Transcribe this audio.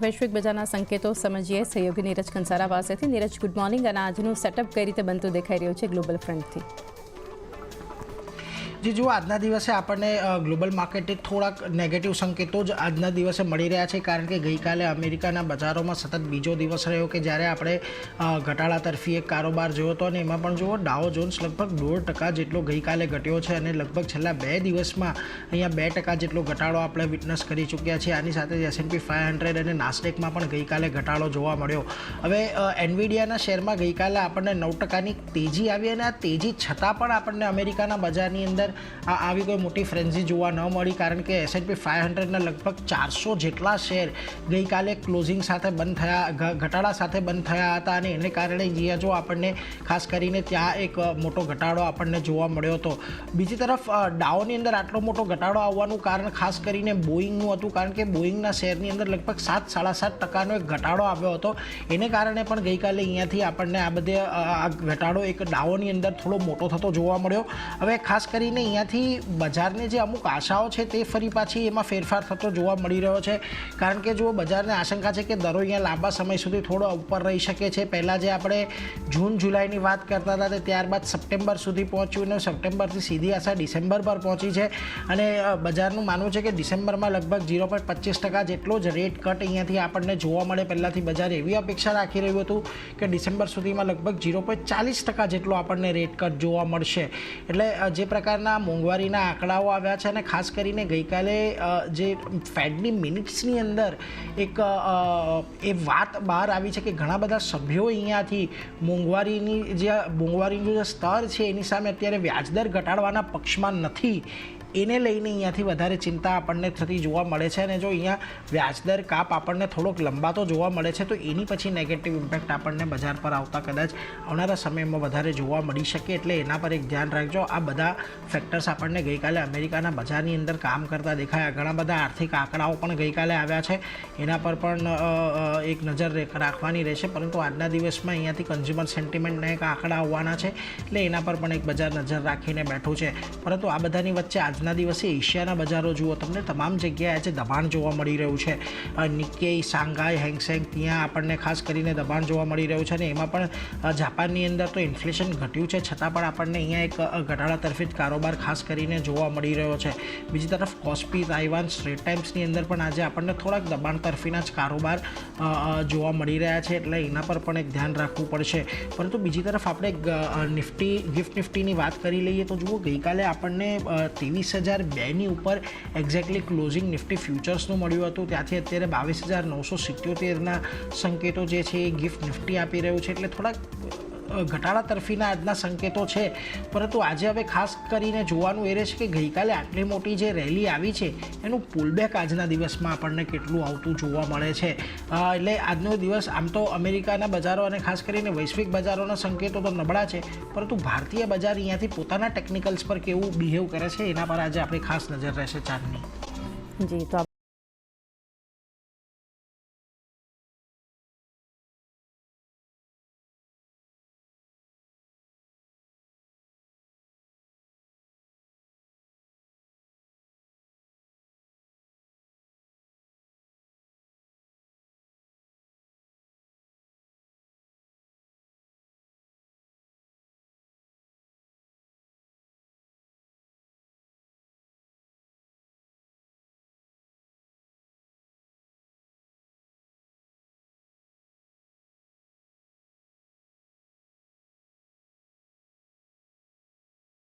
વૈશ્વિક બજારના સંકેતો સમજીએ સહયોગી નીરજ કંસારા પાસેથી। Neeraj, good morning. અને આજનું સેટઅપ કઈ રીતે બનતું દેખાઈ રહ્યું છે ગ્લોબલ ફ્રન્ટથી? जी जो આજના દિવસે આપણને ગ્લોબલ માર્કેટે થોડાક નેગેટિવ સંકેતો જ આજના દિવસે મળી રહ્યા છે, કારણ કે ગઈકાલે અમેરિકાના બજારોમાં સતત બીજો દિવસ રહ્યો કે જ્યારે આપણે ઘટાડા તરફી એક કારોબાર જોયો હતો, અને એમાં પણ જુઓ ડાઉ જોન્સ લગભગ 1.5% જેટલો ગઈકાલે ઘટ્યો છે, અને લગભગ છેલ્લા 2 દિવસમાં અહીંયા 2% જેટલો ઘટાડો આપણે વિટનેસ કરી ચૂક્યા છીએ। આની સાથે જ S&P 500 અને નાસ્ડેકમાં પણ ગઈકાલે ઘટાડો જોવા મળ્યો। હવે એનવીડિયાના શેરમાં ગઈકાલે આપણને 9%ની તેજી આવી, અને આ તેજી છતાં પણ આપણને અમેરિકાના બજારની અંદર આવી કોઈ મોટી ફ્રેન્ઝી જોવા ન મળી, કારણ કે S&P 500ના લગભગ 400 જેટલા શેર ગઈકાલે ક્લોઝિંગ સાથે બંધ થયા, ઘટાડા સાથે બંધ થયા હતા, અને એને કારણે જ્યાં જો આપણને ખાસ કરીને ત્યાં એક મોટો ઘટાડો આપણને જોવા મળ્યો હતો। બીજી તરફ ડાઉની અંદર આટલો મોટો ઘટાડો આવવાનું કારણ ખાસ કરીને બોઈંગનું હતું, કારણ કે બોઈંગના શેરની અંદર લગભગ 7-7.5%નો એક ઘટાડો આવ્યો હતો। એને કારણે પણ ગઈકાલે અહીંયાથી આપણને આ બધે આ ઘટાડો એક ડાઉની અંદર થોડો મોટો થતો જોવા મળ્યો। હવે ખાસ કરીને અહીંયાથી બજારને જે અમુક આશાઓ છે તે ફરી પાછી એમાં ફેરફાર થતો જોવા મળી રહ્યો છે, કારણ કે જો બજારને આશંકા છે કે દરો અહીંયા લાંબા સમય સુધી થોડો ઉપર રહી શકે છે। પહેલાં જે આપણે જૂન જુલાઈની વાત કરતા હતા, ત્યારબાદ સપ્ટેમ્બર સુધી પહોંચ્યું, અને સપ્ટેમ્બરથી સીધી આશા ડિસેમ્બર પર પહોંચી છે, અને બજારનું માનવું છે કે ડિસેમ્બરમાં લગભગ 0.25% જેટલો જ રેટ કટ અહીંયાથી આપણને જોવા મળે। પહેલાંથી બજાર એવી અપેક્ષા રાખી રહ્યું હતું કે ડિસેમ્બર સુધીમાં લગભગ 0.40% જેટલો આપણને રેટ કટ જોવા મળશે। એટલે જે પ્રકારના મોંઘવારીના આંકડાઓ આવ્યા છે, અને ખાસ કરીને ગઈકાલે જે ફેડની મિનિટ્સની અંદર એક એ વાત બહાર આવી છે કે ઘણા બધા સભ્યો અહીંયાથી મોંઘવારીનું જે સ્તર છે એની સામે અત્યારે વ્યાજદર ઘટાડવાના પક્ષમાં નથી, એને લઈને અહીંયાથી વધારે ચિંતા આપણને થતી જોવા મળે છે। અને જો અહીંયા વ્યાજદર કાપ આપણને થોડોક લંબાતો જોવા મળે છે તો એની પછી નેગેટિવ ઇમ્પેક્ટ આપણને બજાર પર આવતા કદાચ આવનારા સમયમાં વધારે જોવા મળી શકે, એટલે એના પર એક ધ્યાન રાખજો। આ બધા ફેક્ટર્સ આપણને ગઈકાલે અમેરિકાના બજારની અંદર કામ કરતા દેખાયા। ઘણા બધા આર્થિક આંકડાઓ પણ ગઈકાલે આવ્યા છે, એના પર પણ એક નજર રાખવાની રહેશે, પરંતુ આજના દિવસમાં અહીંયાથી કન્ઝ્યુમર સેન્ટિમેન્ટના એક આંકડા આવવાના છે, એટલે એના પર પણ એક બજાર નજર રાખીને બેઠું છે। પરંતુ આ બધાની વચ્ચે આજના દિવસે એશિયાના બજારો જુઓ, તમને તમામ જગ્યાએ આજે દબાણ જોવા મળી રહ્યું છે। નિક્કેઈ, શાંઘાઈ, હેંગસેંગ, ત્યાં આપણને ખાસ કરીને દબાણ જોવા મળી રહ્યું છે, અને એમાં પણ જાપાનની અંદર તો ઇન્ફ્લેશન ઘટ્યું છે, છતાં પણ આપણને અહીંયા એક ઘટાડા તરફી જ કારોબાર ખાસ કરીને જોવા મળી રહ્યો છે। બીજી તરફ કોસ્પી, તાઇવાન, સ્ટ્રેટ ટાઈમ્સની અંદર પણ આજે આપણને થોડાક દબાણ તરફીના જ કારોબાર જોવા મળી રહ્યા છે, એટલે એના પર પણ એક ધ્યાન રાખવું પડશે। પરંતુ બીજી તરફ આપણે ગિફ્ટ નિફ્ટીની વાત કરી લઈએ તો જુઓ, ગઈકાલે આપણને 23,002ની ઉપર એક્ઝેક્ટલી ક્લોઝિંગ નિફ્ટી ફ્યુચર્સનું મળ્યું હતું, ત્યાંથી અત્યારે 22,977ના સંકેતો જે છે એ ગિફ્ટ નિફ્ટી આપી રહ્યું છે, એટલે થોડાક ઘટાડા તરફીના આજના સંકેતો છે। પરંતુ આજે હવે ખાસ કરીને જોવાનું એ રહેશે કે ગઈકાલે આટલી મોટી જે રેલી આવી છે એનું પુલબેક આજના દિવસમાં આપણને કેટલું આવતું જોવા મળે છે। એટલે આજનો દિવસ આમ તો અમેરિકાના બજારો અને ખાસ કરીને વૈશ્વિક બજારોના સંકેતો તો નબળા છે, પરંતુ ભારતીય બજાર અહીંયાથી પોતાના ટેકનિકલ્સ પર કેવું બિહેવ કરે છે એના પર આજે આપણી ખાસ નજર રહેશે ચારની। જી, તો